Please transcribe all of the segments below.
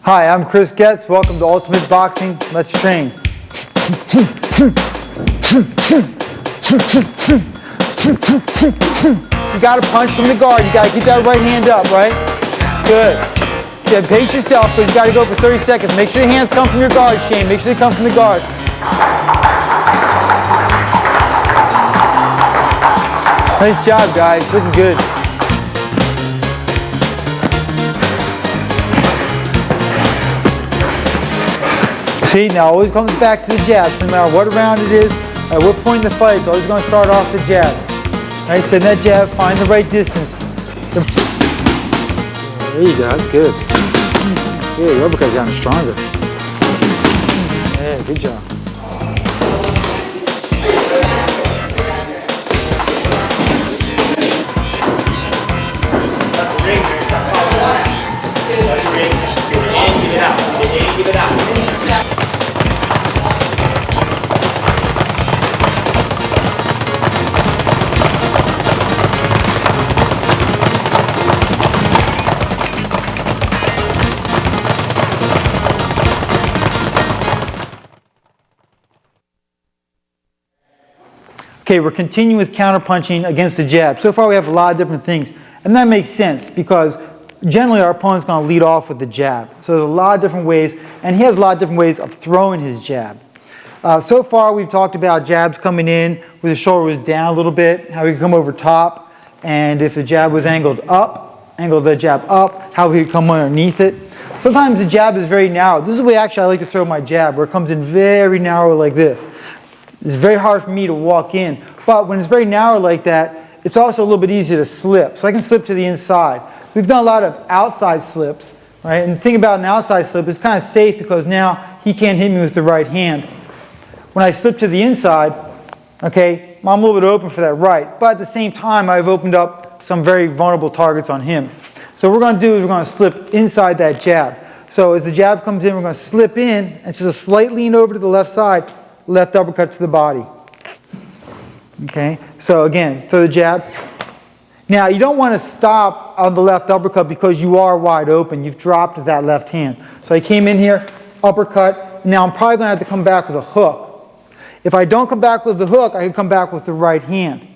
Hi, I'm Chris Getz. Welcome to Ultimate Boxing. Let's train. You got to punch from the guard. You got to keep that right hand up, right? Good. Yeah, pace yourself, but you got to go for 30 seconds. Make sure your hands come from your guard, Shane. Make sure they come from the guard. Nice job, guys. Looking good. See, now always comes back to the jab. No matter what round it is, at what point in the fight, it's always going to start off the jab. Right, send that jab, find the right distance. There you go, that's good. Yeah, your uppercut's gotten stronger. Yeah, good job. Give it out. Okay, we're continuing with counterpunching against the jab. So far we have a lot of different things, and that makes sense because generally our opponent's going to lead off with the jab. So there's a lot of different ways, and he has a lot of different ways of throwing his jab. So far we've talked about jabs coming in where the shoulder was down a little bit, how he could come over top, and if the jab was angled up, angle the jab up, how he could come underneath it. Sometimes the jab is very narrow. This is the way actually I like to throw my jab, where it comes in very narrow like this. It's very hard for me to walk in, but when it's very narrow like that, it's also a little bit easier to slip. So I can slip to the inside. We've done a lot of outside slips, right? And the thing about an outside slip is kind of safe because now he can't hit me with the right hand. When I slip to the inside, okay, I'm a little bit open for that right, but at the same time I've opened up some very vulnerable targets on him. So what we're going to do is we're going to slip inside that jab. So as the jab comes in, we're going to slip in and just a slight lean over to the left side, left uppercut to the body. Okay, so again, throw the jab. Now you don't want to stop on the left uppercut because you are wide open. You've dropped that left hand. So I came in here, uppercut. Now I'm probably going to have to come back with a hook. If I don't come back with the hook, I can come back with the right hand.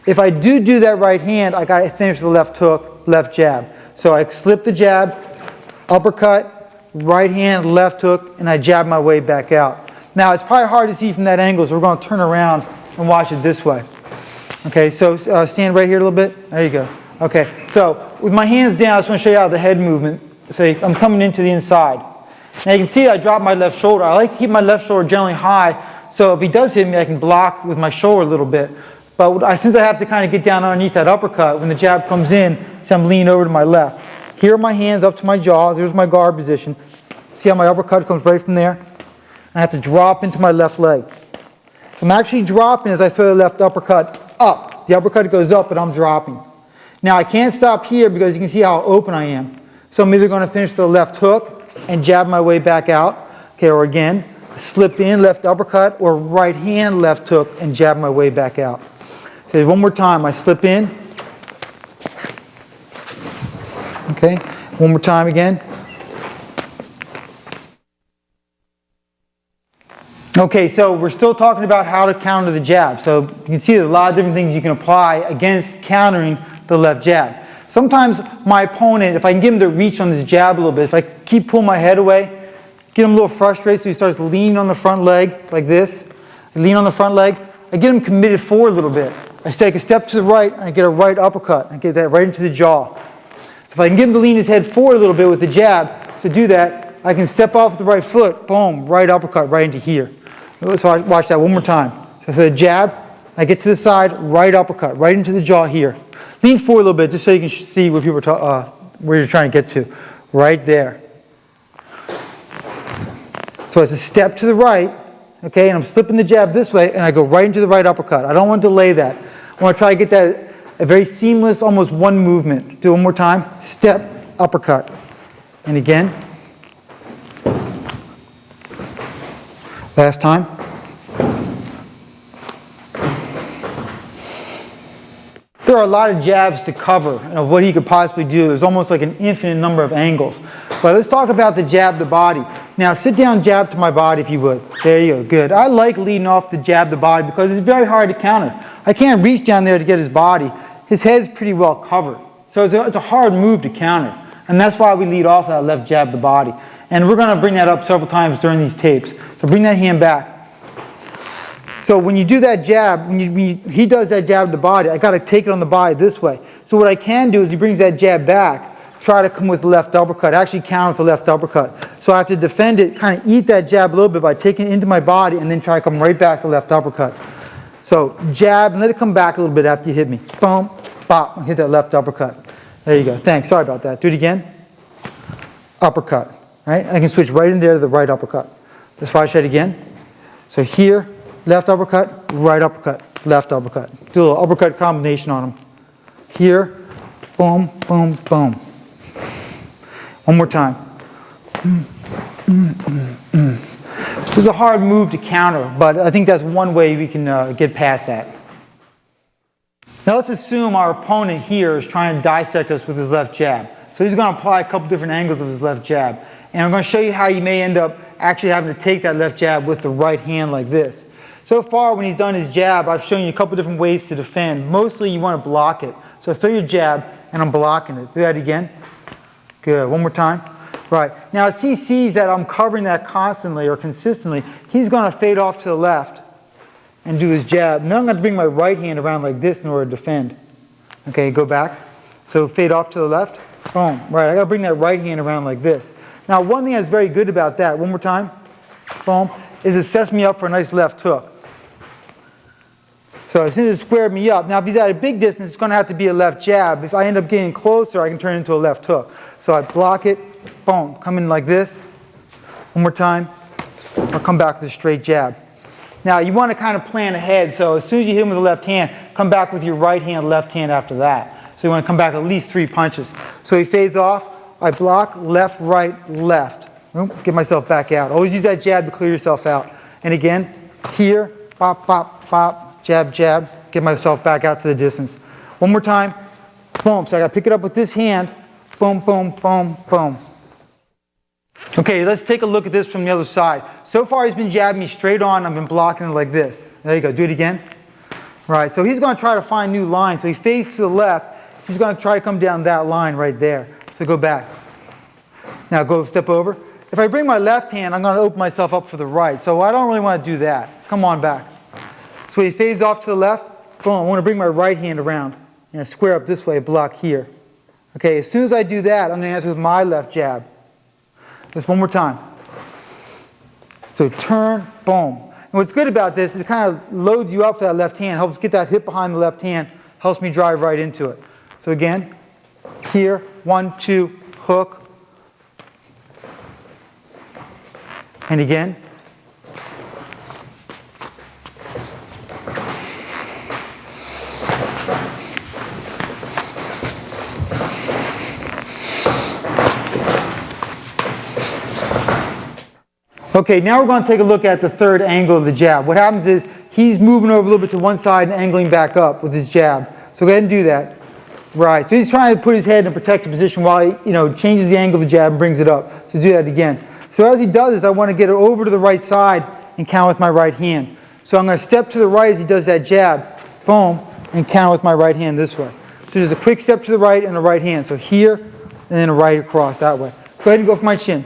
If I do that right hand, I got to finish the left hook, left jab. So I slip the jab, uppercut, right hand, left hook, and I jab my way back out. Now it's probably hard to see from that angle, so we're going to turn around and watch it this way. Okay, so stand right here a little bit. There you go. Okay, so with my hands down, I just want to show you how the head movement. So I'm coming into the inside. Now you can see I drop my left shoulder. I like to keep my left shoulder generally high, so if he does hit me, I can block with my shoulder a little bit. But since I have to kind of get down underneath that uppercut, when the jab comes in, so I'm leaning over to my left. Here are my hands up to my jaw. There's my guard position. See how my uppercut comes right from there? I have to drop into my left leg. I'm actually dropping as I throw the left uppercut up. The uppercut goes up, but I'm dropping. Now I can't stop here because you can see how open I am. So I'm either going to finish the left hook and jab my way back out, okay, or again, slip in, left uppercut, or right hand, left hook, and jab my way back out. So one more time, I slip in. Okay, one more time again. Okay, so we're still talking about how to counter the jab. So you can see there's a lot of different things you can apply against countering the left jab. Sometimes my opponent, if I can get him to reach on this jab a little bit, if I keep pulling my head away, get him a little frustrated so he starts leaning on the front leg like this. I lean on the front leg. I get him committed forward a little bit. I take a step to the right and I get a right uppercut. I get that right into the jaw. So if I can get him to lean his head forward a little bit with the jab, so do that, I can step off with the right foot, boom, right uppercut right into here. So watch that one more time. So I said jab, I get to the side, right uppercut, right into the jaw here. Lean forward a little bit just so you can see where people are where you're trying to get to. Right there. So it's a step to the right, okay, and I'm slipping the jab this way, and I go right into the right uppercut. I don't want to delay that. I want to try to get that a very seamless, almost one movement. Do it one more time. Step, uppercut. And again. Last time. there are a lot of jabs to cover, what he could possibly do. There's almost like an infinite number of angles. But let's talk about the jab the body. Now sit down, jab to my body if you would. There you go, good. I like leading off the jab the body because it's very hard to counter. I can't reach down there to get his body. His head's pretty well covered. So it's a hard move to counter. And that's why we lead off that left jab the body. And we're going to bring that up several times during these tapes. So bring that hand back. So when you do that jab, when he does that jab to the body, I got to take it on the body this way. So what I can do is he brings that jab back, try to come with the left uppercut, actually counter with the left uppercut. So I have to defend it, kind of eat that jab a little bit by taking it into my body and then try to come right back to the left uppercut. So jab and let it come back a little bit after you hit me. Boom, bop, and hit that left uppercut. There you go. Thanks. Sorry about that. Do it again. Uppercut. Right? I can switch right in there to the right uppercut. Let's watch that again. So here, left uppercut, right uppercut, left uppercut. Do a little uppercut combination on them. Here, boom, boom, boom. One more time. This is a hard move to counter, but I think that's one way we can get past that. Now let's assume our opponent here is trying to dissect us with his left jab. So he's going to apply a couple different angles of his left jab. And I'm going to show you how you may end up actually having to take that left jab with the right hand like this. So far when he's done his jab, I've shown you a couple different ways to defend. Mostly you want to block it. So throw your jab and I'm blocking it. Do that again. Good. One more time. Right. Now as he sees that I'm covering that constantly or consistently, he's going to fade off to the left and do his jab. Now I'm going to bring my right hand around like this in order to defend. Okay, go back. So fade off to the left. Boom. Right, I got to bring that right hand around like this. Now one thing that's very good about that, one more time, boom, is it sets me up for a nice left hook. So as soon as it squared me up, now if he's at a big distance, it's going to have to be a left jab. If I end up getting closer, I can turn it into a left hook. So I block it, boom, come in like this. One more time, or come back with a straight jab. Now you want to kind of plan ahead, so as soon as you hit him with the left hand, come back with your right hand, left hand after that. So you want to come back at least 3 punches. So he fades off, I block, left, right, left. Get myself back out. Always use that jab to clear yourself out. And again, here, pop, pop, pop, jab, jab, get myself back out to the distance. One more time, boom. So I got to pick it up with this hand, boom, boom, boom, boom. Okay, let's take a look at this from the other side. So far he's been jabbing me straight on, I've been blocking it like this. There you go, do it again. Right, so he's going to try to find new lines. So he fades to the left, he's going to try to come down that line right there. So go back. Now go step over. If I bring my left hand, I'm going to open myself up for the right. So I don't really want to do that. Come on back. So he fades off to the left, boom, I want to bring my right hand around. Square up this way, block here. Okay, as soon as I do that, I'm going to answer with my left jab. Just one more time. So turn, boom. And what's good about this is it kind of loads you up for that left hand, helps get that hip behind the left hand, helps me drive right into it. So again, here, 1, 2, hook. And again. Okay, now we're going to take a look at the third angle of the jab. What happens is he's moving over a little bit to one side and angling back up with his jab. So go ahead and do that. Right, so he's trying to put his head in a protected position while he changes the angle of the jab and brings it up. So do that again. So as he does this, I want to get it over to the right side and counter with my right hand. So I'm going to step to the right as he does that jab, boom, and counter with my right hand this way. So there's a quick step to the right and the right hand. So here, and then a right across that way. Go ahead and go for my chin.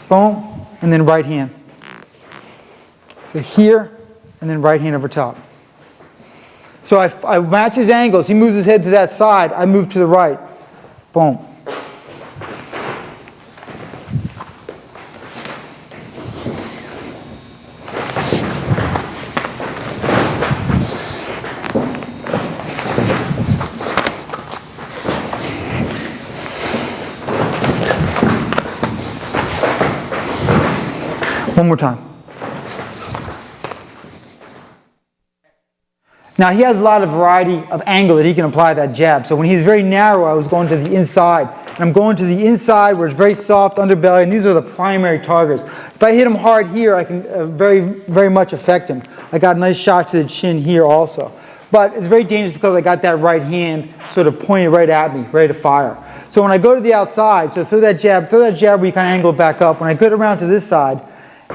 Boom. And then right hand. So here, and then right hand over top. So I match his angles. He moves his head to that side. I move to the right. Boom. One more time. Now he has a lot of variety of angle that he can apply that jab. So when he's very narrow, I was going to the inside. And I'm going to the inside where it's very soft underbelly, and these are the primary targets. If I hit him hard here, I can very much affect him. I got a nice shot to the chin here also. but it's very dangerous because I got that right hand sort of pointed right at me, ready to fire. So when I go to the outside, so throw that jab where you kind of angle it back up. When I get around to this side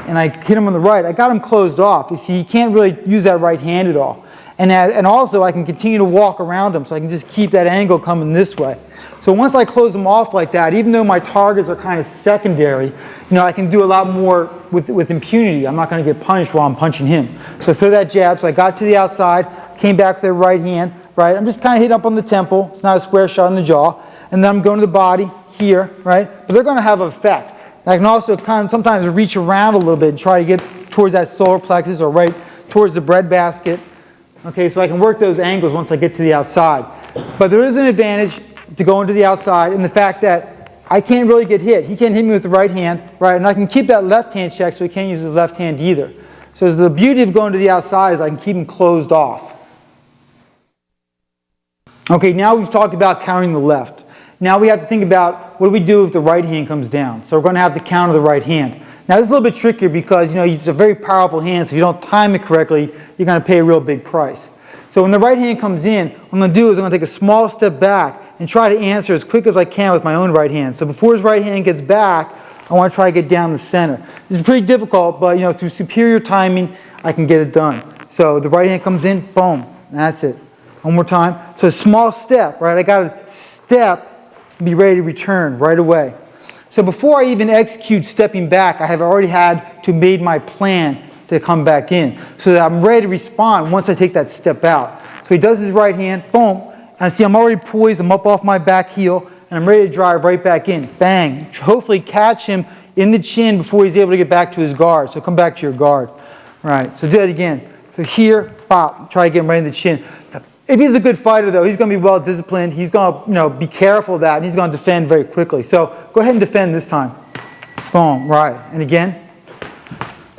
and I hit him on the right, I got him closed off. You see, he can't really use that right hand at all. And also I can continue to walk around him, so I can just keep that angle coming this way. So once I close them off like that, even though my targets are kind of secondary, I can do a lot more with impunity. I'm not going to get punished while I'm punching him. So throw that jab. So I got to the outside, came back with the right hand, right? I'm just kind of hitting up on the temple. It's not a square shot in the jaw. And then I'm going to the body here, right? But they're going to have an effect. I can also kind of sometimes reach around a little bit and try to get towards that solar plexus or right towards the breadbasket. Okay, so I can work those angles once I get to the outside. But there is an advantage to going to the outside in the fact that I can't really get hit. He can't hit me with the right hand, right? And I can keep that left hand checked, so he can't use his left hand either. So the beauty of going to the outside is I can keep him closed off. Okay, now we've talked about countering the left. Now we have to think about what do we do if the right hand comes down. So we're going to have to counter the right hand. Now this is a little bit trickier because it's a very powerful hand, so if you don't time it correctly, you're going to pay a real big price. So when the right hand comes in, what I'm going to do is I'm going to take a small step back and try to answer as quick as I can with my own right hand. So before his right hand gets back, I want to try to get down the center. This is pretty difficult, but through superior timing, I can get it done. So the right hand comes in, boom, that's it. One more time. So a small step, right? I got to step and be ready to return right away. So before I even execute stepping back, I have already had to made my plan to come back in so that I'm ready to respond once I take that step out. So he does his right hand, boom, and see I'm already poised, I'm up off my back heel, and I'm ready to drive right back in. Bang. Hopefully catch him in the chin before he's able to get back to his guard. So come back to your guard. All right, so do that again. So here, pop, try to get him right in the chin. If he's a good fighter, though, he's going to be well disciplined. He's going to, be careful of that, and he's going to defend very quickly. So go ahead and defend this time. Boom, right. And again.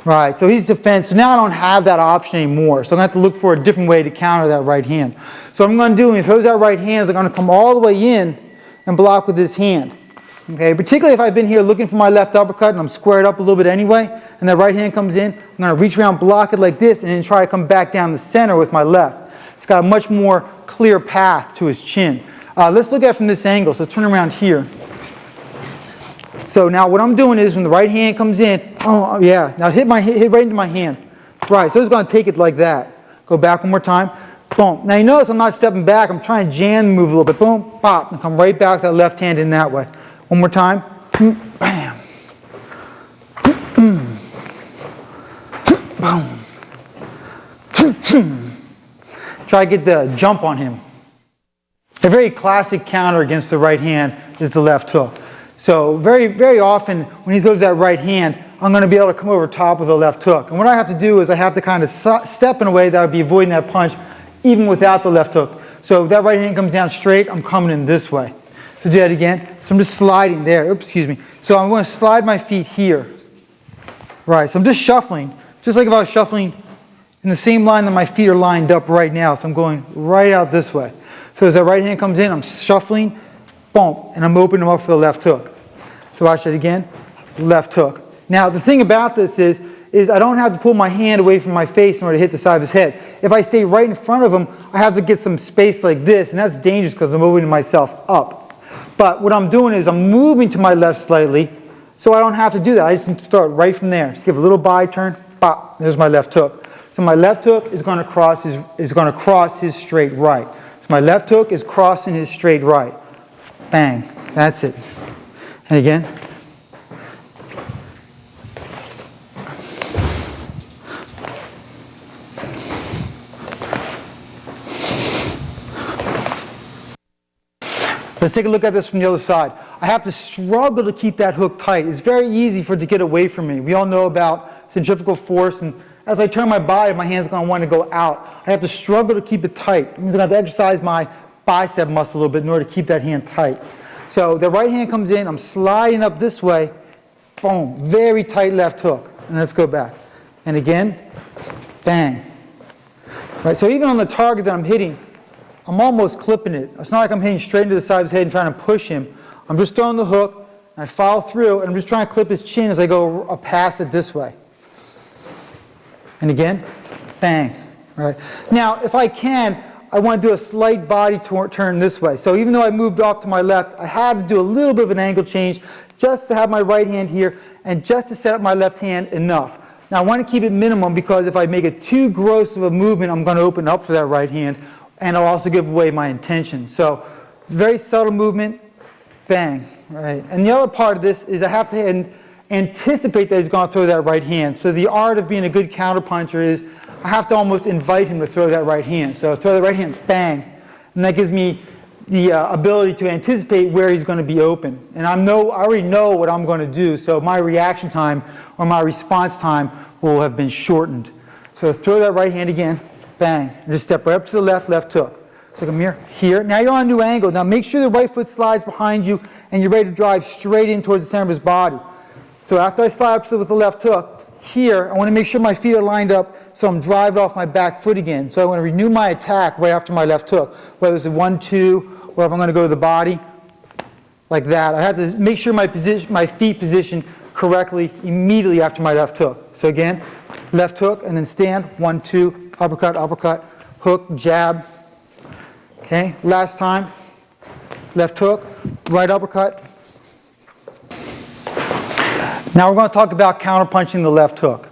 Right, so he's defense. So now I don't have that option anymore. So I'm going to have to look for a different way to counter that right hand. So what I'm going to do when he throws that right hand is I'm going to come all the way in and block with this hand. Okay, particularly if I've been here looking for my left uppercut and I'm squared up a little bit anyway, and that right hand comes in, I'm going to reach around, block it like this, and then try to come back down the center with my left. It's got a much more clear path to his chin. Let's look at it from this angle. So turn around here. So now what I'm doing is when the right hand comes in, oh yeah, now hit right into my hand. Right, so it's going to take it like that. Go back one more time. Boom. Now you notice I'm not stepping back. I'm trying to jam the move a little bit. Boom, pop, and come right back that left hand in that way. One more time. Bam. Boom. Try to get the jump on him. A very classic counter against the right hand is the left hook. So very, very often when he throws that right hand, I'm going to be able to come over top with a left hook. And what I have to do is I have to kind of step in a way that I would be avoiding that punch even without the left hook. So if that right hand comes down straight, I'm coming in this way. So do that again. So I'm just sliding there. Oops, excuse me. So I'm going to slide my feet here. Right, so I'm just shuffling, just like if I was shuffling in the same line that my feet are lined up right now. So I'm going right out this way. So as that right hand comes in, I'm shuffling, boom, and I'm opening them up for the left hook. So watch that again, left hook. Now the thing about this is I don't have to pull my hand away from my face in order to hit the side of his head. If I stay right in front of him, I have to get some space like this, and that's dangerous because I'm moving myself up. But what I'm doing is I'm moving to my left slightly, so I don't have to do that. I just start right from there. Just give a little by turn, pop, there's my left hook. So my left hook is going to cross his straight right. So my left hook is crossing his straight right. Bang, that's it. And again. Let's take a look at this from the other side. I have to struggle to keep that hook tight. It's very easy for it to get away from me. We all know about centrifugal force, and as I turn my body, my hand's going to want to go out. I have to struggle to keep it tight. It means I have to exercise my bicep muscle a little bit in order to keep that hand tight. So the right hand comes in, I'm sliding up this way, boom, very tight left hook. And let's go back. And again, bang. Right, so even on the target that I'm hitting, I'm almost clipping it. It's not like I'm hitting straight into the side of his head and trying to push him. I'm just throwing the hook, and I follow through, and I'm just trying to clip his chin as I go past it this way. And again, bang. Right. Now, if I can, I want to do a slight body turn this way. So even though I moved off to my left, I had to do a little bit of an angle change just to have my right hand here and just to set up my left hand enough. Now I want to keep it minimum because if I make it too gross of a movement, I'm going to open up for that right hand and I'll also give away my intention. So it's a very subtle movement, bang, right? And the other part of this is I have to anticipate that he's going to throw that right hand. So the art of being a good counterpuncher is I have to almost invite him to throw that right hand. So throw the right hand, bang, and that gives me the ability to anticipate where he's going to be open. And I already know what I'm going to do, so my reaction time or my response time will have been shortened. So throw that right hand again, bang, and just step right up to the left, left hook. So come here. Now you're on a new angle. Now make sure the right foot slides behind you and you're ready to drive straight in towards the center of his body. So after I slide up with the left hook, here, I want to make sure my feet are lined up so I'm driving off my back foot again. So I want to renew my attack right after my left hook, whether it's a 1-2 or if I'm going to go to the body, like that. I have to make sure my feet position correctly immediately after my left hook. So again, left hook and then stand, 1-2, uppercut, uppercut, hook, jab. Okay, last time, left hook, right uppercut. Now we're going to talk about counterpunching the left hook.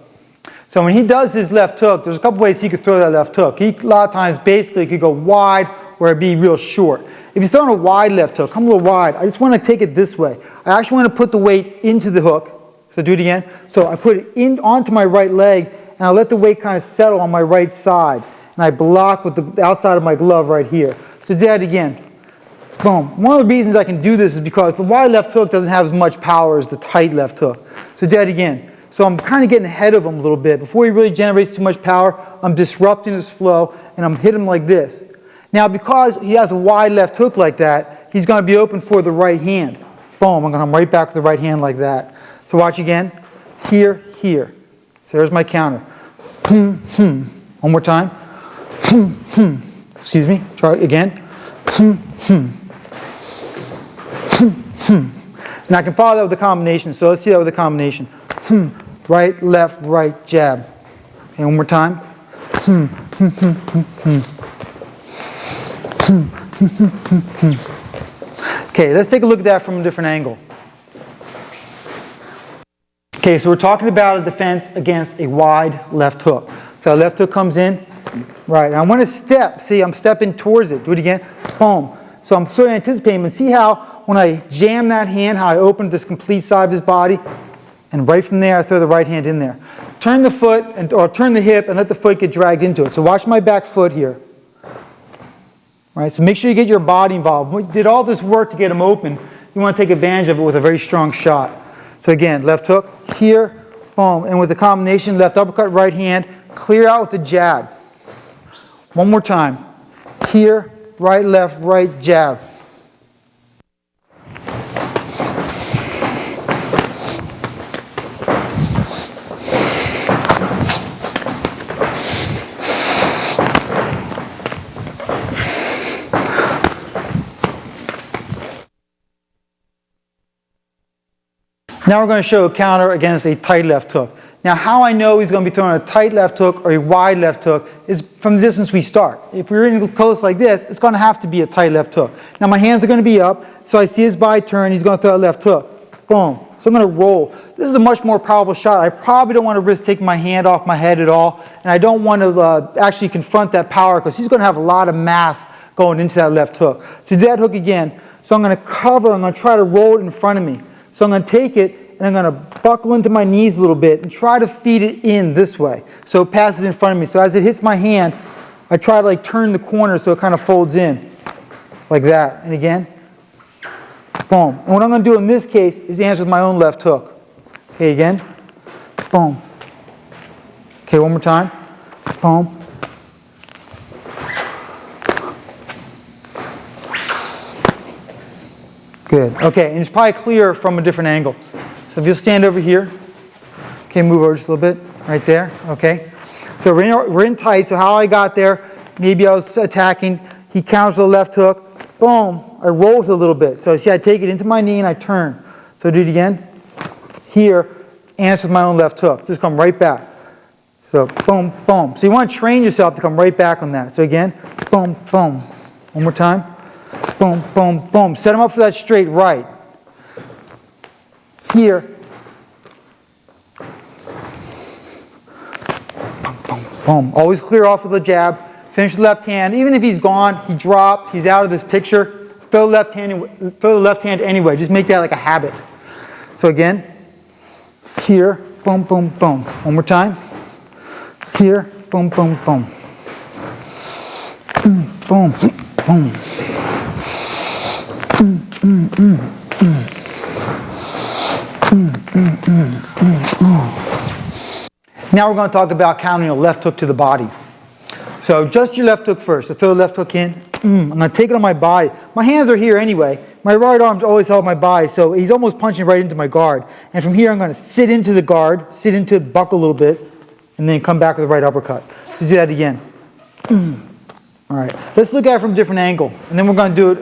So when he does his left hook, there's a couple ways he could throw that left hook. He, a lot of times, basically could go wide or it'd be real short. If he's throwing a wide left hook, come a little wide. I just want to take it this way. I actually want to put the weight into the hook. So do it again. So I put it in onto my right leg, and I let the weight kind of settle on my right side. And I block with the outside of my glove right here. So do that again. Boom. One of the reasons I can do this is because the wide left hook doesn't have as much power as the tight left hook. So do that again. So I'm kind of getting ahead of him a little bit. Before he really generates too much power, I'm disrupting his flow, and I'm hitting him like this. Now, because he has a wide left hook like that, he's going to be open for the right hand. Boom. I'm going to come right back with the right hand like that. So watch again. Here, here. So there's my counter. One more time. Excuse me. Try it again. And I can follow that with the combination. So let's see that with the combination. Right, left, right, jab. Okay, one more time. Okay, let's take a look at that from a different angle. Okay, so we're talking about a defense against a wide left hook. So left hook comes in, right, and I want to step. See, I'm stepping towards it. Do it again. Boom. So I'm sort of anticipating, and see how when I jam that hand, how I open this complete side of his body, and right from there I throw the right hand in there. Turn the foot, or turn the hip, and let the foot get dragged into it. So watch my back foot here. Right, so make sure you get your body involved. We did all this work to get him open. You want to take advantage of it with a very strong shot. So again, left hook, here, boom. And with the combination, left uppercut, right hand, clear out with the jab. One more time. Here, right, left, right, jab. Now we're going to show a counter against a tight left hook. Now how I know he's going to be throwing a tight left hook or a wide left hook is from the distance we start. If we're in close like this, it's going to have to be a tight left hook. Now my hands are going to be up, so I see his body turn, he's going to throw a left hook. Boom. So I'm going to roll. This is a much more powerful shot. I probably don't want to risk taking my hand off my head at all, and I don't want to actually confront that power because he's going to have a lot of mass going into that left hook. So do that hook again. So I'm going to cover, I'm going to try to roll it in front of me. So I'm going to take it and I'm going to buckle into my knees a little bit and try to feed it in this way so it passes in front of me. So as it hits my hand, I try to like turn the corner so it kind of folds in like that. And again, boom. And what I'm going to do in this case is answer with my own left hook. Okay, again, boom. Okay, one more time, boom. Good. Okay, and it's probably clearer from a different angle. So if you'll stand over here, okay, move over just a little bit, right there, okay. So we're in tight, so how I got there, maybe I was attacking, he counters with the left hook, boom, I roll with it a little bit. So see, I take it into my knee and I turn. So do it again, here, answer with my own left hook, just come right back. So boom, boom. So you want to train yourself to come right back on that. So again, boom, boom. One more time. Boom, boom, boom. Set him up for that straight right. Here. Boom, boom, boom. Always clear off with the jab. Finish the left hand. Even if he's gone, he dropped, he's out of this picture, throw the left hand anyway. Just make that like a habit. So again, here, boom, boom, boom. One more time. Here, boom, boom, boom. Boom, boom. Now we're going to talk about countering a left hook to the body. So just your left hook first. So throw the left hook in. I'm going to take it on my body. My hands are here anyway. My right arm's always held my body, so he's almost punching right into my guard. And from here I'm going to sit into the guard, sit into it, buckle a little bit, and then come back with a right uppercut. So do that again. All right, let's look at it from a different angle, and then we're going to do it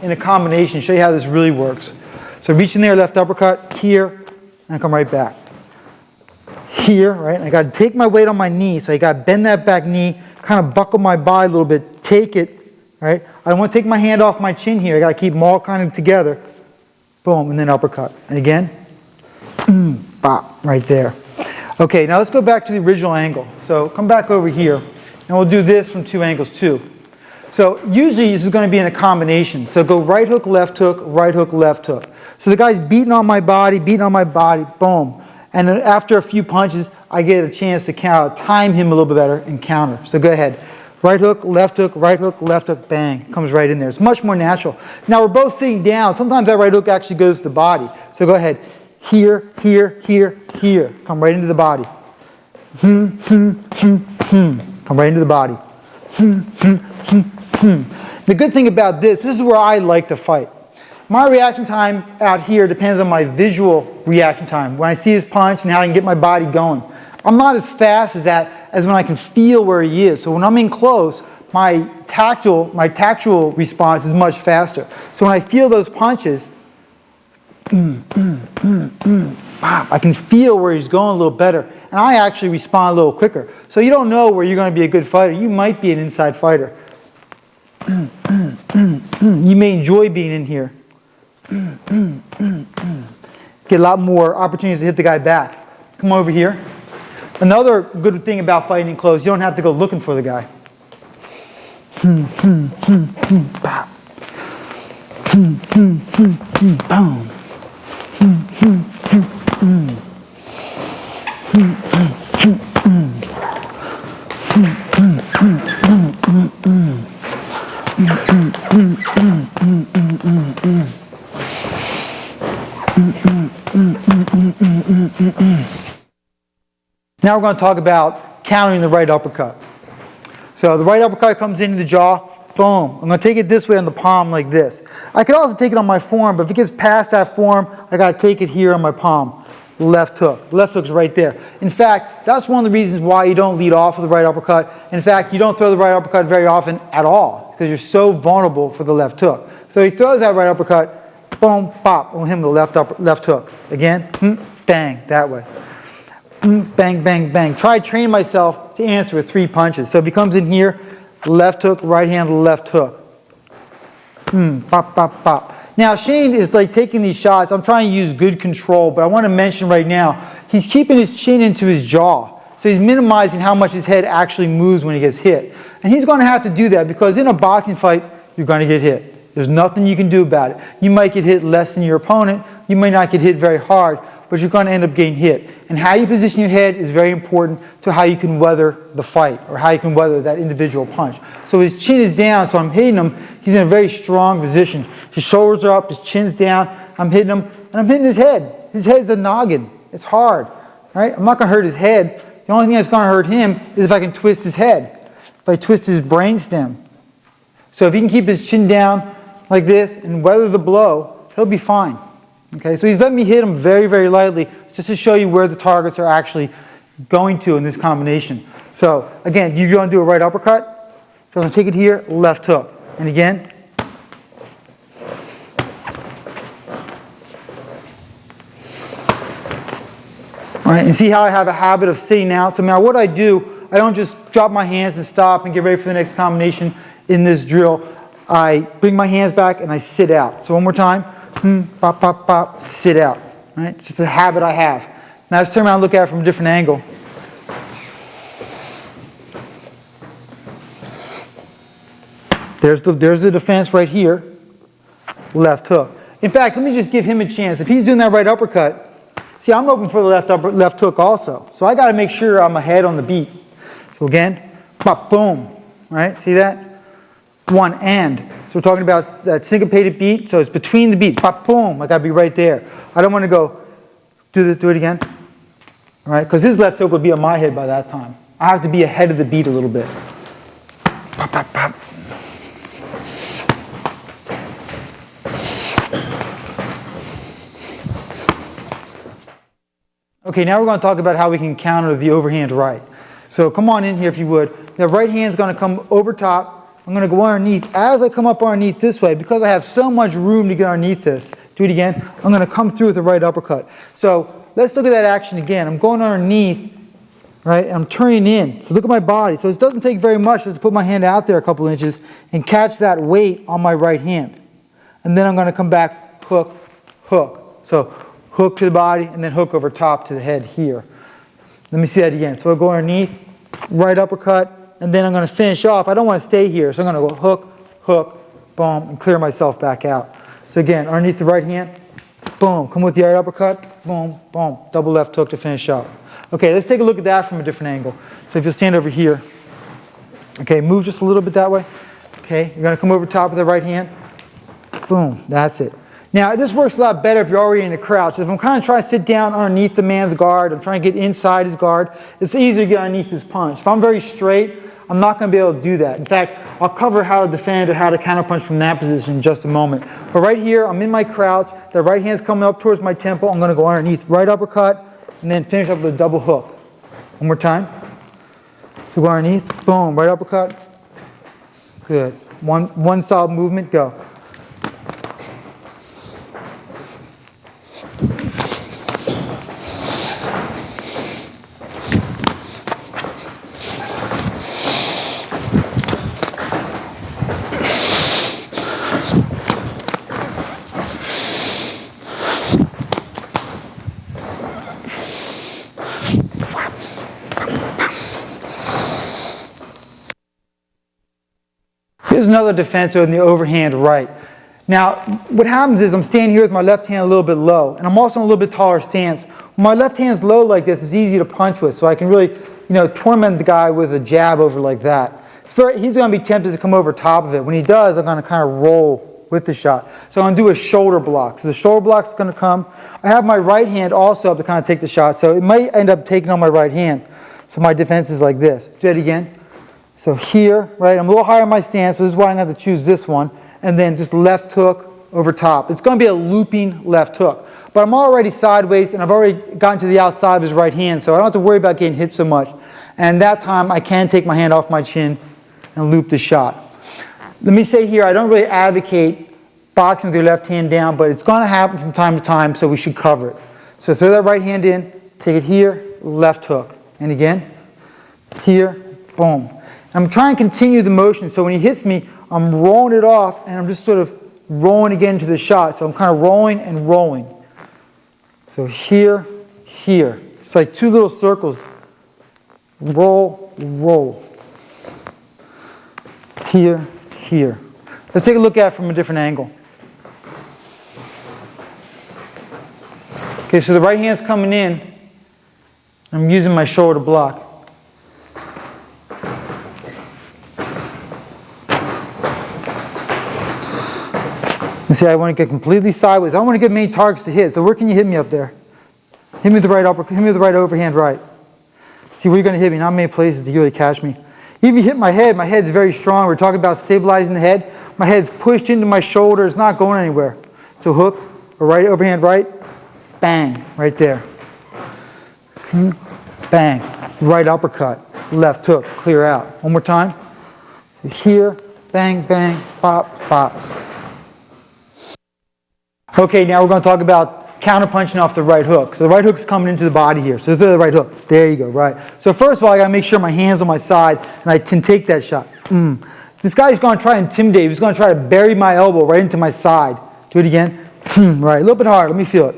in a combination, show you how this really works. So reach in there, left uppercut, here, and come right back. Here, right, I got to take my weight on my knee, so I got to bend that back knee, kind of buckle my body a little bit, take it, right. I don't want to take my hand off my chin here, I got to keep them all kind of together. Boom, and then uppercut. And again, bop, right there. Okay, now let's go back to the original angle. So come back over here. And we'll do this from two angles too. So usually this is going to be in a combination. So go right hook, left hook, right hook, left hook. So the guy's beating on my body, boom. And then after a few punches, I get a chance to time him a little bit better and counter. So go ahead. Right hook, left hook, bang. Comes right in there. It's much more natural. Now we're both sitting down. Sometimes that right hook actually goes to the body. So go ahead. Here, here, here, here. Come right into the body. Come right into the body. The good thing about this is where I like to fight. My reaction time out here depends on my visual reaction time. When I see his punch and how I can get my body going. I'm not as fast as that as when I can feel where he is. So when I'm in close, my tactual response is much faster. So when I feel those punches, I can feel where he's going a little better, and I actually respond a little quicker. So you don't know where you're going to be a good fighter. You might be an inside fighter. You may enjoy being in here. Get a lot more opportunities to hit the guy back. Come over here. Another good thing about fighting in close, you don't have to go looking for the guy. Boom. Now we're going to talk about countering the right uppercut. So the right uppercut comes into the jaw, boom. I'm going to take it this way on the palm like this. I could also take it on my forearm, but if it gets past that forearm, I got to take it here on my palm. Left hook. The left hook's right there. In fact, that's one of the reasons why you don't lead off with the right uppercut. In fact, you don't throw the right uppercut very often at all because you're so vulnerable for the left hook. So he throws that right uppercut, boom, pop, we'll hit him with the left hook. Again, bang, that way. Bang, bang, bang. Try training myself to answer with 3 punches. So if he comes in here, left hook, right hand, left hook. Pop, pop, pop. Now Shane is like taking these shots. I'm trying to use good control, but I want to mention right now, he's keeping his chin into his jaw. So he's minimizing how much his head actually moves when he gets hit. And he's going to have to do that because in a boxing fight, you're going to get hit. There's nothing you can do about it. You might get hit less than your opponent. You may not get hit very hard, but you're going to end up getting hit. And how you position your head is very important to how you can weather the fight or how you can weather that individual punch. So his chin is down, so I'm hitting him. He's in a very strong position. His shoulders are up, his chin's down. I'm hitting him, and I'm hitting his head. His head's a noggin. It's hard. Right? I'm not going to hurt his head. The only thing that's going to hurt him is if I can twist his head, if I twist his brainstem. So if he can keep his chin down like this and weather the blow, he'll be fine. Okay, so he's letting me hit him very, very lightly just to show you where the targets are actually going to in this combination. So again, you're going to do a right uppercut. So I'm going to take it here, left hook. And again. All right, and see how I have a habit of sitting out. So now what I do, I don't just drop my hands and stop and get ready for the next combination. in this drill, I bring my hands back and I sit out. So one more time, pop, pop, pop, sit out. Right? It's just a habit I have. Now let's turn around and look at it from a different angle. There's the defense right here, left hook. In fact, let me just give him a chance. If he's doing that right uppercut, see, I'm open for the left hook also. So I got to make sure I'm ahead on the beat. So again, pop, boom, right? See that? One and. So we're talking about that syncopated beat. So it's between the beats. Pop, boom. I got to be right there. I don't want to go, do it again. All right? Because his left hook would be on my head by that time. I have to be ahead of the beat a little bit. Pop, pop, pop. Okay, now we're going to talk about how we can counter the overhand right. So come on in here if you would. The right hand's going to come over top. I'm going to go underneath. As I come up underneath this way, because I have so much room to get underneath this, do it again, I'm going to come through with the right uppercut. So let's look at that action again. I'm going underneath, right, and I'm turning in. So look at my body. So it doesn't take very much just to put my hand out there a couple inches and catch that weight on my right hand. And then I'm going to come back, hook, hook. So hook to the body, and then hook over top to the head here. Let me see that again. So I'll go underneath, right uppercut, and then I'm going to finish off. I don't want to stay here, so I'm going to go hook, hook, boom, and clear myself back out. So again, underneath the right hand, boom, come with the right uppercut, boom, boom, double left hook to finish up. Okay, let's take a look at that from a different angle. So if you'll stand over here, okay, move just a little bit that way. Okay, you're going to come over top of the right hand, boom, that's it. Now, this works a lot better if you're already in a crouch. If I'm kind of trying to sit down underneath the man's guard, I'm trying to get inside his guard, it's easier to get underneath his punch. If I'm very straight, I'm not going to be able to do that. In fact, I'll cover how to defend or how to counterpunch from that position in just a moment. But right here, I'm in my crouch. The right hand's coming up towards my temple. I'm going to go underneath, right uppercut, and then finish up with a double hook. One more time. So go underneath, boom, right uppercut. Good. One solid movement, go. Here's another defense in the overhand right. Now, what happens is I'm standing here with my left hand a little bit low, and I'm also in a little bit taller stance. When my left hand's low like this, it's easy to punch with, so I can really, torment the guy with a jab over like that. He's going to be tempted to come over top of it. When he does, I'm going to kind of roll with the shot. So I'm going to do a shoulder block. So the shoulder block's going to come. I have my right hand also up to kind of take the shot, so it might end up taking on my right hand. So my defense is like this. Do it again. So here, right, I'm a little higher in my stance, so this is why I'm going to have to choose this one, and then just left hook over top. It's going to be a looping left hook. But I'm already sideways, and I've already gotten to the outside of his right hand, so I don't have to worry about getting hit so much. And that time, I can take my hand off my chin and loop the shot. Let me say here, I don't really advocate boxing with your left hand down, but it's going to happen from time to time, so we should cover it. So throw that right hand in, take it here, left hook. And again, here, boom. I'm trying to continue the motion, so when he hits me, I'm rolling it off, and I'm just sort of rolling again to the shot. So I'm kind of rolling and rolling. So here, here. It's like two little circles. Roll, roll. Here, here. Let's take a look at it from a different angle. Okay, so the right hand's coming in. I'm using my shoulder block. You see, I want to get completely sideways. I don't want to get many targets to hit. So where can you hit me up there? Hit me with the right upper. Hit me with the right overhand right. See where you're going to hit me. Not many places to really catch me. If you hit my head's very strong. We're talking about stabilizing the head. My head's pushed into my shoulder. It's not going anywhere. So hook, or right overhand right, bang, right there. Bang, right uppercut, left hook, clear out. One more time. Here, bang, bang, pop, pop. Okay, now we're going to talk about counter-punching off the right hook. So the right hook's coming into the body here. So throw the right hook. There you go, right. So first of all, I got to make sure my hand's on my side and I can take that shot. This guy's going to try to intimidate. He's going to try to bury my elbow right into my side. Do it again. Right, a little bit harder. Let me feel it.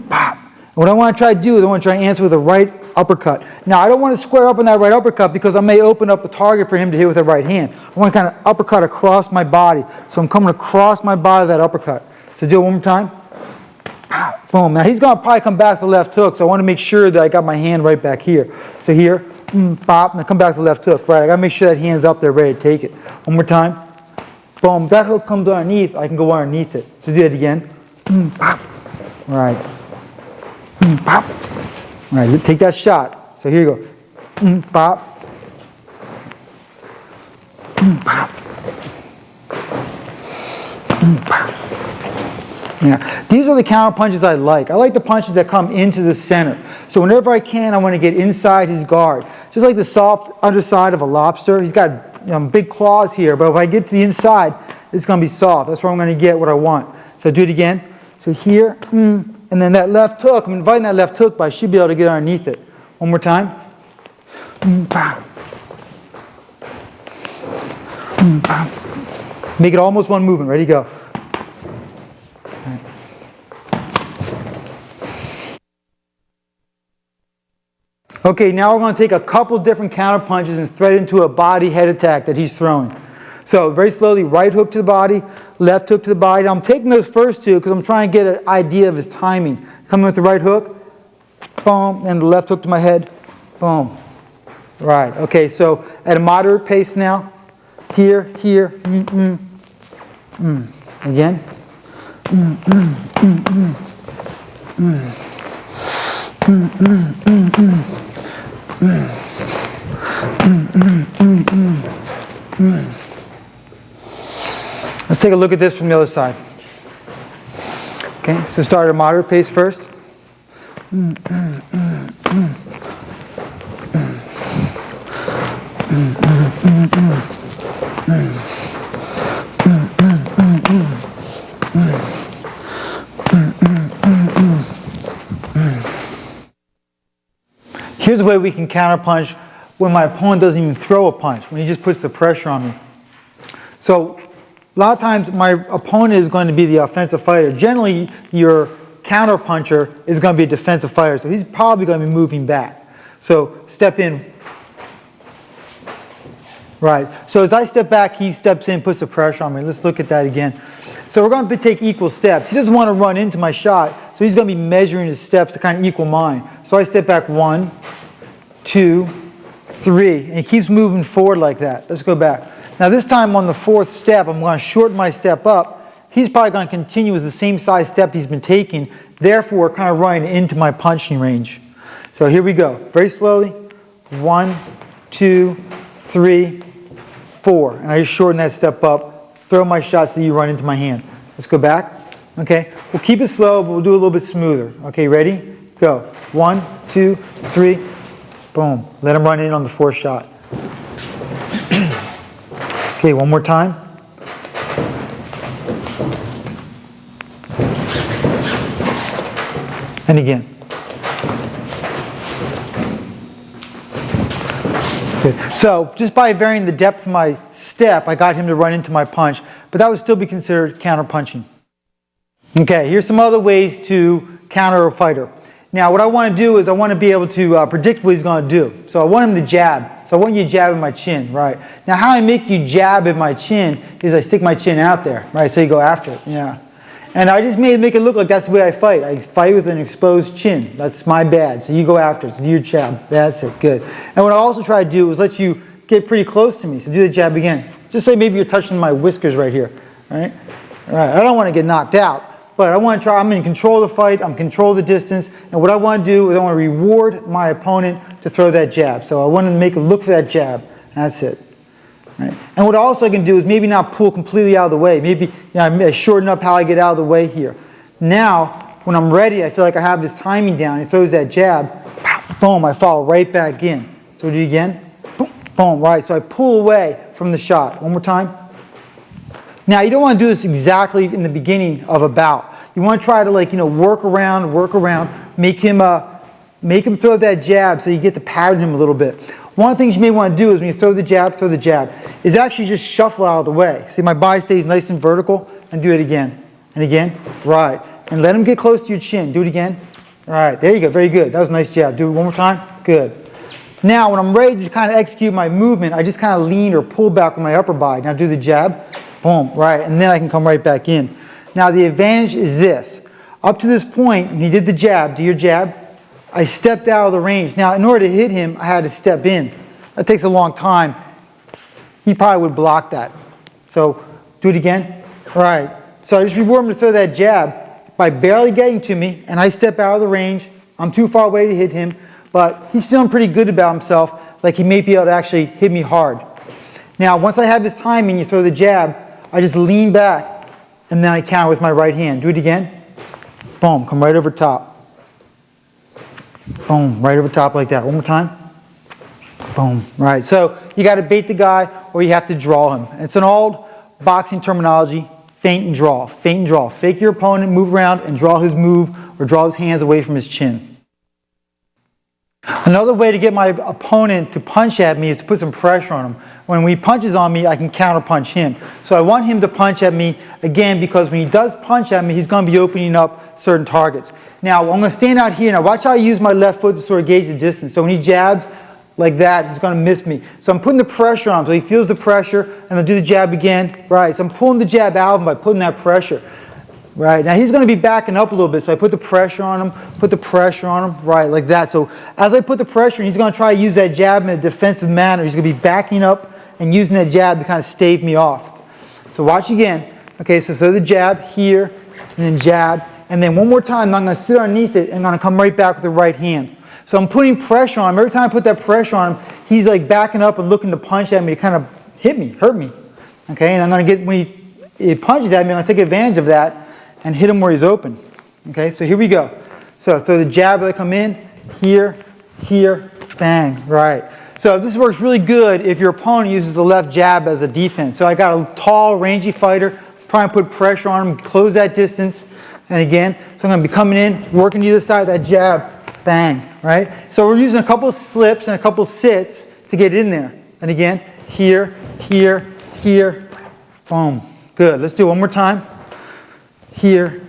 Pop. And what I want to try to do is I want to try to answer with a right uppercut. Now, I don't want to square up on that right uppercut because I may open up a target for him to hit with the right hand. I want to kind of uppercut across my body. So I'm coming across my body with that uppercut. So do it one more time. Boom. Now, he's going to probably come back to the left hook, so I want to make sure that I got my hand right back here. So here, pop, and I come back to the left hook. Right, I got to make sure that hand's up there ready to take it. One more time. Boom. If that hook comes underneath, I can go underneath it. So do it again. Pop. Right. Pop. All right, take that shot. So here you go. Pop. Pop. Pop. Yeah, these are the counter punches I like. I like the punches that come into the center. So whenever I can, I want to get inside his guard. Just like the soft underside of a lobster. He's got big claws here, but if I get to the inside, it's going to be soft. That's where I'm going to get what I want. So do it again. So here, and then that left hook, I'm inviting that left hook, but I should be able to get underneath it. One more time. Make it almost one movement. Ready, go. Okay, now we're going to take a couple different counter punches and thread into a body head attack that he's throwing. So very slowly, right hook to the body, left hook to the body. I'm taking those first two because I'm trying to get an idea of his timing. Coming with the right hook, boom, and the left hook to my head, boom. Right, okay, so at a moderate pace now. Here, again. Let's take a look at this from the other side. Okay, so start at a moderate pace first. Here's a way we can counterpunch when my opponent doesn't even throw a punch, when he just puts the pressure on me. So a lot of times my opponent is going to be the offensive fighter. Generally, your counterpuncher is going to be a defensive fighter, so he's probably going to be moving back. So step in. Right. So as I step back, he steps in, puts the pressure on me. Let's look at that again. So we're going to take equal steps. He doesn't want to run into my shot, so he's going to be measuring his steps to kind of equal mine. So I step back 1, 2, 3, and he keeps moving forward like that. Let's go back. Now this time on the fourth step, I'm going to shorten my step up. He's probably going to continue with the same size step he's been taking, therefore kind of running into my punching range. So here we go. Very slowly. 1, 2, 3, 4. And I just shorten that step up, throw my shot so you run into my hand. Let's go back. Okay. We'll keep it slow, but we'll do it a little bit smoother. Okay, ready? Go. 1, 2, 3. Boom. Let him run in on the fourth shot. Okay, one more time. And again. Good. So just by varying the depth of my step, I got him to run into my punch, but that would still be considered counter-punching. Okay, here's some other ways to counter a fighter. Now what I want to do is I want to be able to predict what he's going to do. So I want him to jab. So I want you to jab at my chin, right? Now how I make you jab at my chin is I stick my chin out there, right? So you go after it, yeah. And I just make it look like that's the way I fight. I fight with an exposed chin. That's my bad. So you go after it. So do your jab. That's it. Good. And what I also try to do is let you get pretty close to me. So do the jab again. Just say maybe you're touching my whiskers right here, right? All right. I don't want to get knocked out. But I want to try, I'm in control of the fight, I'm in control of the distance, and what I want to do is I want to reward my opponent to throw that jab. So I want to make a look for that jab. That's it. Right? And what also I can do is maybe not pull completely out of the way. Maybe I shorten up how I get out of the way here. Now, when I'm ready, I feel like I have this timing down. He throws that jab, boom, I fall right back in. So do it again, boom, boom, right. So I pull away from the shot. One more time. Now, you don't want to do this exactly in the beginning of a bout. You want to try to work around, make him throw that jab so you get to pattern him a little bit. one of the things you may want to do is when you throw the jab, is actually just shuffle out of the way. See, my body stays nice and vertical, and do it again. And again, right. And let him get close to your chin. Do it again. All right, there you go, very good. That was a nice jab. Do it one more time. Good. Now, when I'm ready to kind of execute my movement, I just kind of lean or pull back with my upper body. Now do the jab, boom, right, and then I can come right back in. Now the advantage is this. Up to this point, when he did the jab, do your jab, I stepped out of the range. Now, in order to hit him, I had to step in. That takes a long time. He probably would block that. So, do it again. All right. So just before him to throw that jab, by barely getting to me, and I step out of the range, I'm too far away to hit him, but he's feeling pretty good about himself, like he may be able to actually hit me hard. Now, once I have his timing, you throw the jab, I just lean back, and then I counter with my right hand. Do it again. Boom, come right over top. Boom, right over top like that. One more time. Boom, right. So you got to bait the guy or you have to draw him. It's an old boxing terminology, feint and draw. Feint and draw. Fake your opponent, move around, and draw his move or draw his hands away from his chin. Another way to get my opponent to punch at me is to put some pressure on him. When he punches on me, I can counter punch him. So I want him to punch at me again because when he does punch at me, he's going to be opening up certain targets. Now, I'm going to stand out here. Now, watch how I use my left foot to sort of gauge the distance. So when he jabs like that, he's going to miss me. So I'm putting the pressure on him. So he feels the pressure, and I'll do the jab again. Right. So I'm pulling the jab out of him by putting that pressure. Right, now he's going to be backing up a little bit, so I put the pressure on him, right, like that. So as I put the pressure, he's going to try to use that jab in a defensive manner. He's going to be backing up and using that jab to kind of stave me off. So watch again. Okay, so the jab here, and then jab, and then one more time, I'm going to sit underneath it, and I'm going to come right back with the right hand. So I'm putting pressure on him. Every time I put that pressure on him, he's like backing up and looking to punch at me to kind of hit me, hurt me. Okay, and I'm going to get, when he punches at me, I'm going to take advantage of that and hit him where he's open. Okay, so here we go. So throw the jab, I come in, here, bang, right. So this works really good if your opponent uses the left jab as a defense. So I got a tall, rangy fighter, trying to put pressure on him, close that distance, and again, so I'm going to be coming in, working to either side of that jab, bang, right. So we're using a couple of slips and a couple of sits to get in there. And again, here, boom, good. Let's do it one more time. Here,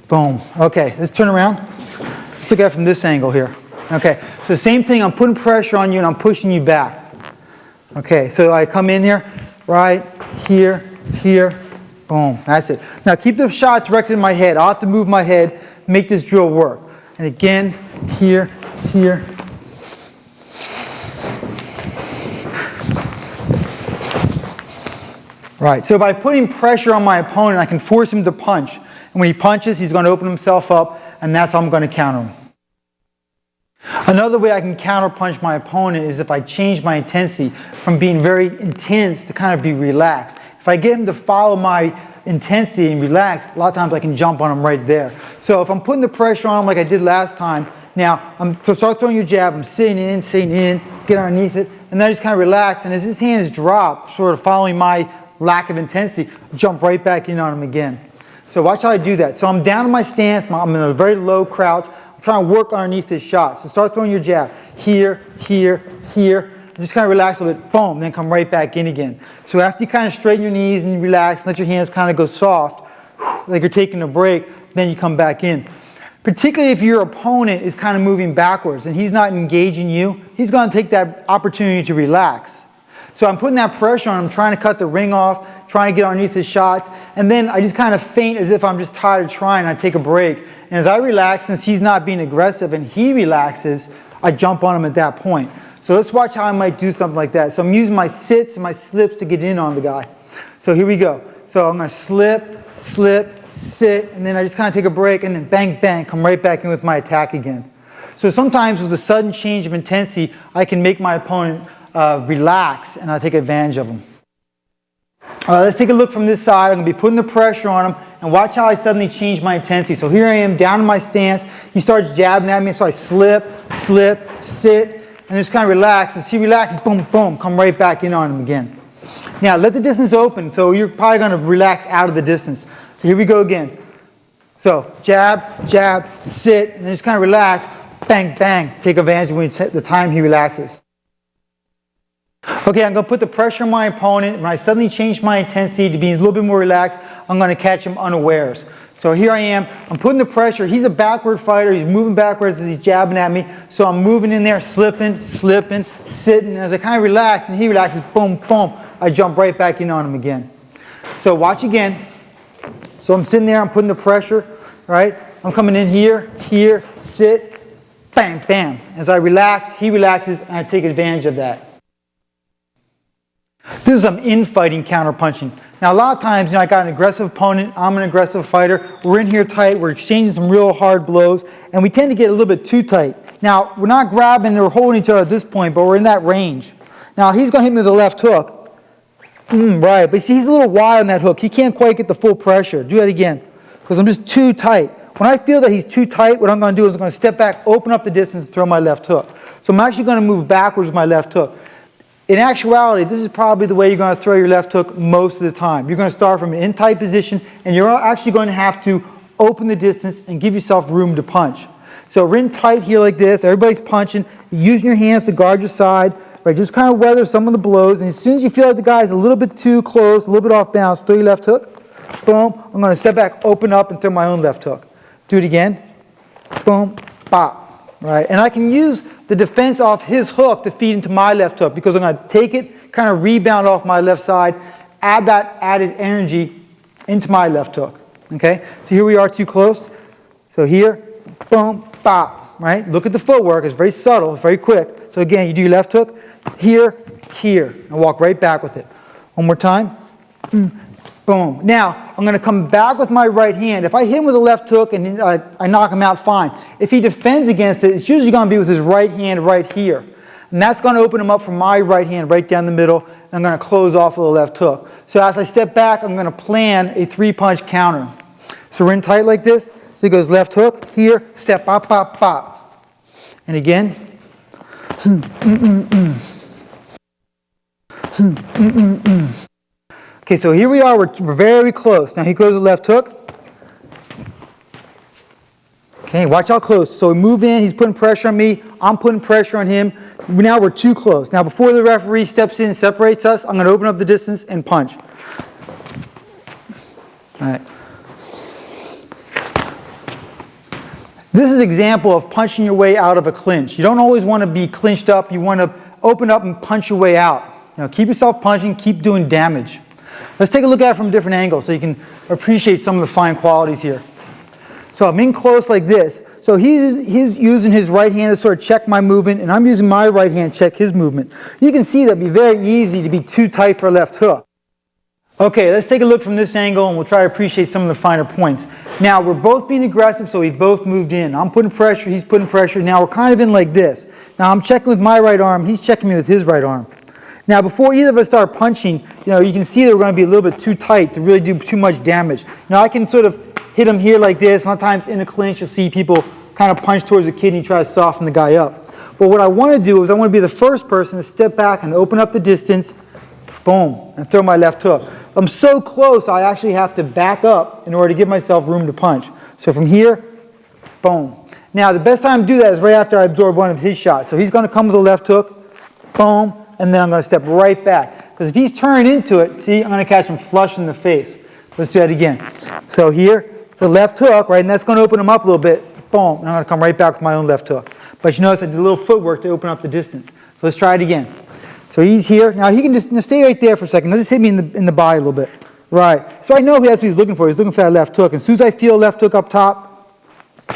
boom. Okay, let's turn around. Let's look at it from this angle here. Okay, so same thing, I'm putting pressure on you and I'm pushing you back. Okay, so I come in here, right, here, boom, that's it. Now keep the shot directed in my head. I'll have to move my head, make this drill work. And again, here. Right, so by putting pressure on my opponent, I can force him to punch. And when he punches, he's going to open himself up, and that's how I'm going to counter him. Another way I can counter punch my opponent is if I change my intensity from being very intense to kind of be relaxed. If I get him to follow my intensity and relax, a lot of times I can jump on him right there. So if I'm putting the pressure on him like I did last time, now I'm start throwing your jab, I'm sitting in, get underneath it, and then I just kind of relax, and as his hands drop, sort of following my lack of intensity, jump right back in on him again. So watch how I do that. So I'm down in my stance, I'm in a very low crouch, I'm trying to work underneath his shot. So start throwing your jab, here, just kind of relax a little bit, boom, then come right back in again. So after you kind of straighten your knees and relax, and let your hands kind of go soft, like you're taking a break, then you come back in. Particularly if your opponent is kind of moving backwards and he's not engaging you, he's going to take that opportunity to relax. So I'm putting that pressure on him, trying to cut the ring off, trying to get underneath his shots, and then I just kind of feint as if I'm just tired of trying, I take a break. And as I relax, since he's not being aggressive and he relaxes, I jump on him at that point. So let's watch how I might do something like that. So I'm using my sits and my slips to get in on the guy. So here we go. So I'm going to slip, sit, and then I just kind of take a break, and then bang, bang, come right back in with my attack again. So sometimes with a sudden change of intensity, I can make my opponent relax, and I'll take advantage of them. Let's take a look from this side. I'm going to be putting the pressure on him, and watch how I suddenly change my intensity. So here I am, down in my stance. He starts jabbing at me, so I slip, sit, and just kind of relax. As he relaxes, boom, boom, come right back in on him again. Now, let the distance open, so you're probably going to relax out of the distance. So here we go again. So jab, sit, and then just kind of relax. bang, bang. Take advantage when the time he relaxes. Okay, I'm going to put the pressure on my opponent. When I suddenly change my intensity to be a little bit more relaxed, I'm going to catch him unawares. So here I am. I'm putting the pressure. He's a backward fighter. He's moving backwards as he's jabbing at me. So I'm moving in there, slipping, sitting. As I kind of relax and he relaxes, boom, boom, I jump right back in on him again. So watch again. So I'm sitting there. I'm putting the pressure, right? I'm coming in here, sit, bam, bam. As I relax, he relaxes, and I take advantage of that. This is some infighting counterpunching. Now a lot of times, I got an aggressive opponent, I'm an aggressive fighter, we're in here tight, we're exchanging some real hard blows, and we tend to get a little bit too tight. Now, we're not grabbing or holding each other at this point, but we're in that range. Now he's going to hit me with a left hook. Right, but see, he's a little wide on that hook. He can't quite get the full pressure. Do that again, because I'm just too tight. When I feel that he's too tight, what I'm going to do is I'm going to step back, open up the distance, and throw my left hook. So I'm actually going to move backwards with my left hook. In actuality, this is probably the way you're going to throw your left hook most of the time. You're going to start from an in-tight position, and you're actually going to have to open the distance and give yourself room to punch. So we're in tight here like this. Everybody's punching. You're using your hands to guard your side. Right, just kind of weather some of the blows. And as soon as you feel like the guy's a little bit too close, a little bit off balance, throw your left hook. Boom. I'm going to step back, open up, and throw my own left hook. Do it again. Boom. Bop. Right, and I can use the defense off his hook to feed into my left hook because I'm going to take it, kind of rebound off my left side, add that added energy into my left hook. Okay, so here we are too close. So here, boom, bop, right? Look at the footwork. It's very subtle, it's very quick. So again, you do your left hook, here, and walk right back with it. One more time. Boom. Now, I'm going to come back with my right hand. If I hit him with a left hook and I knock him out, fine. If he defends against it, it's usually going to be with his right hand right here. And that's going to open him up from my right hand right down the middle. And I'm going to close off with a left hook. So as I step back, I'm going to plan a three-punch counter. So we're in tight like this. So he goes left hook, here, step, bop, bop, bop. And again. Okay, so here we are, we're very close. Now he goes to the left hook. Okay, watch how close. So we move in, he's putting pressure on me, I'm putting pressure on him. Now we're too close. Now before the referee steps in and separates us, I'm going to open up the distance and punch. All right. This is an example of punching your way out of a clinch. You don't always want to be clinched up, you want to open up and punch your way out. Keep yourself punching, keep doing damage. Let's take a look at it from a different angle so you can appreciate some of the fine qualities here. So I'm in close like this. So he's using his right hand to sort of check my movement, and I'm using my right hand to check his movement. You can see that it'd be very easy to be too tight for a left hook. Okay, let's take a look from this angle and we'll try to appreciate some of the finer points. Now, we're both being aggressive, so we've both moved in. I'm putting pressure, he's putting pressure. Now we're kind of in like this. Now I'm checking with my right arm, he's checking me with his right arm. Now before either of us start punching, you can see that we're going to be a little bit too tight to really do too much damage. Now I can sort of hit him here like this. Sometimes in a clinch you'll see people kind of punch towards the kidney and try to soften the guy up. But what I want to do is I want to be the first person to step back and open up the distance, boom, and throw my left hook. I'm so close I actually have to back up in order to give myself room to punch. So from here, boom. Now the best time to do that is right after I absorb one of his shots. So he's going to come with a left hook, boom, and then I'm going to step right back. Because if he's turning into it, see, I'm going to catch him flush in the face. Let's do that again. So here, the left hook, right, and that's going to open him up a little bit. Boom, and I'm going to come right back with my own left hook. But you notice I did a little footwork to open up the distance. So let's try it again. So he's here. Now he can just stay right there for a second. He'll just hit me in the body a little bit. Right. So I know that's what he's looking for. He's looking for that left hook. And as soon as I feel left hook up top,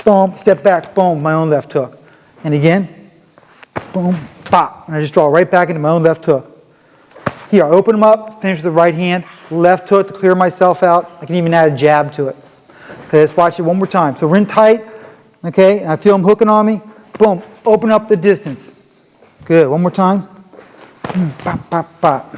boom, step back, boom, my own left hook. And again, boom, pop. And I just draw right back into my own left hook. Here, I open them up, finish with the right hand, left hook to clear myself out. I can even add a jab to it. Okay, let's watch it one more time. So we're in tight, okay, and I feel him hooking on me. Boom, open up the distance. Good, one more time. Pop, pop, pop.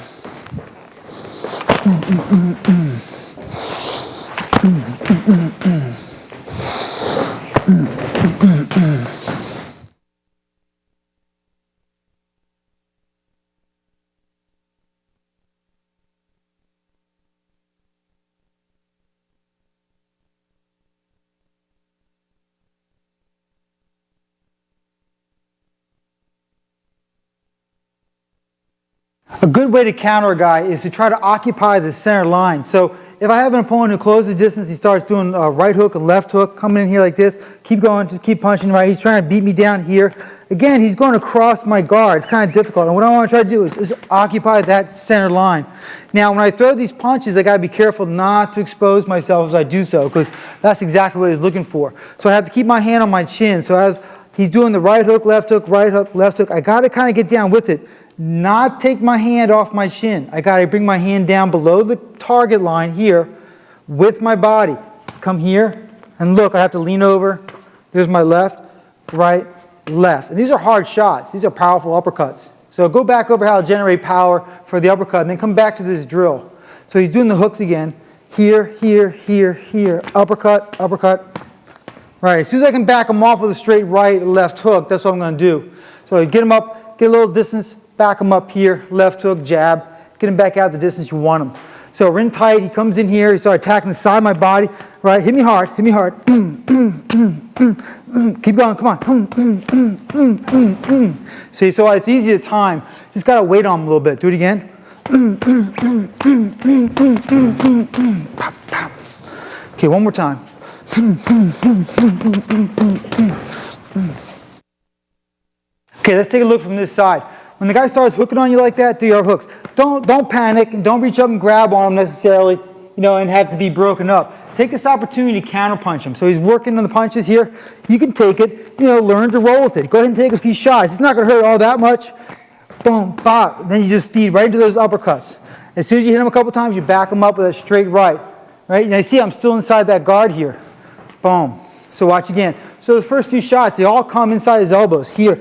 A good way to counter a guy is to try to occupy the center line. So if I have an opponent who closes the distance, he starts doing a right hook and left hook, coming in here like this, keep going, just keep punching, right? He's trying to beat me down here. Again, he's going across my guard. It's kind of difficult. And what I want to try to do is occupy that center line. Now, when I throw these punches, I got to be careful not to expose myself as I do so, because that's exactly what he's looking for. So I have to keep my hand on my chin. So as he's doing the right hook, left hook, left hook, I got to kind of get down with it. Not take my hand off my chin. I got to bring my hand down below the target line here with my body. Come here, and look, I have to lean over. There's my left, right, left. And these are hard shots. These are powerful uppercuts. So go back over how to generate power for the uppercut, and then come back to this drill. So he's doing the hooks again. Here, here, here, here. Uppercut, uppercut. Right, as soon as I can back him off with a straight right, left hook, that's what I'm going to do. So get him up, get a little distance, back him up here, left hook, jab, get him back out the distance you want him. So we're in tight, he comes in here, he starts attacking the side of my body, right, hit me hard, hit me hard. Keep going, come on. See, so it's easy to time, just got to wait on him a little bit. Do it again. Okay, one more time. Okay, let's take a look from this side. When the guy starts hooking on you like that, do your hooks. Don't panic and don't reach up and grab on him necessarily, and have to be broken up. Take this opportunity to counterpunch him. So he's working on the punches here. You can take it, learn to roll with it. Go ahead and take a few shots. It's not going to hurt all that much. Boom, bop. Then you just feed right into those uppercuts. As soon as you hit him a couple times, you back him up with a straight right. Right? Now you see I'm still inside that guard here. Boom. So watch again. So the first few shots, they all come inside his elbows. Here,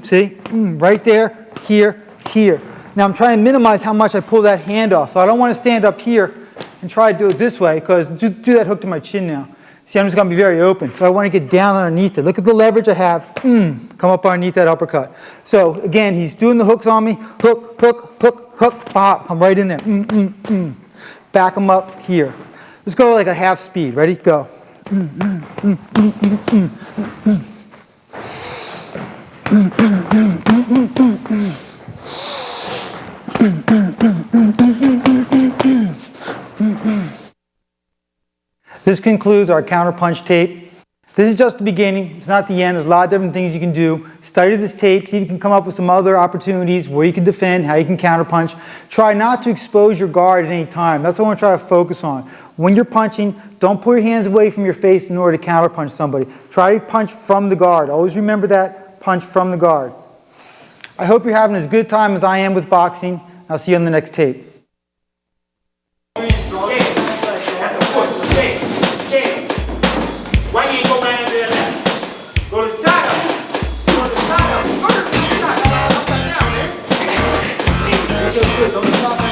see? Right there. Here, here. Now I'm trying to minimize how much I pull that hand off. So I don't want to stand up here and try to do it this way, because do that hook to my chin now. See, I'm just going to be very open. So I want to get down underneath it. Look at the leverage I have. Come up underneath that uppercut. So again, he's doing the hooks on me. Hook, hook, hook, hook, pop. Come right in there. Back him up here. Let's go like a half speed. Ready? Go. This concludes our counterpunch tape. This is just the beginning. It's not the end. There's a lot of different things you can do. Study this tape. See if you can come up with some other opportunities where you can defend, how you can counterpunch. Try not to expose your guard at any time. That's what I want to try to focus on. When you're punching, don't pull your hands away from your face in order to counterpunch somebody. Try to punch from the guard. Always remember that. Punch from the guard. I hope you're having as good time as I am with boxing. I'll see you on the next tape. Why you ain't go right under that? Go to the side of it. Go to the side of it. Go to the side of it. Up and down, man.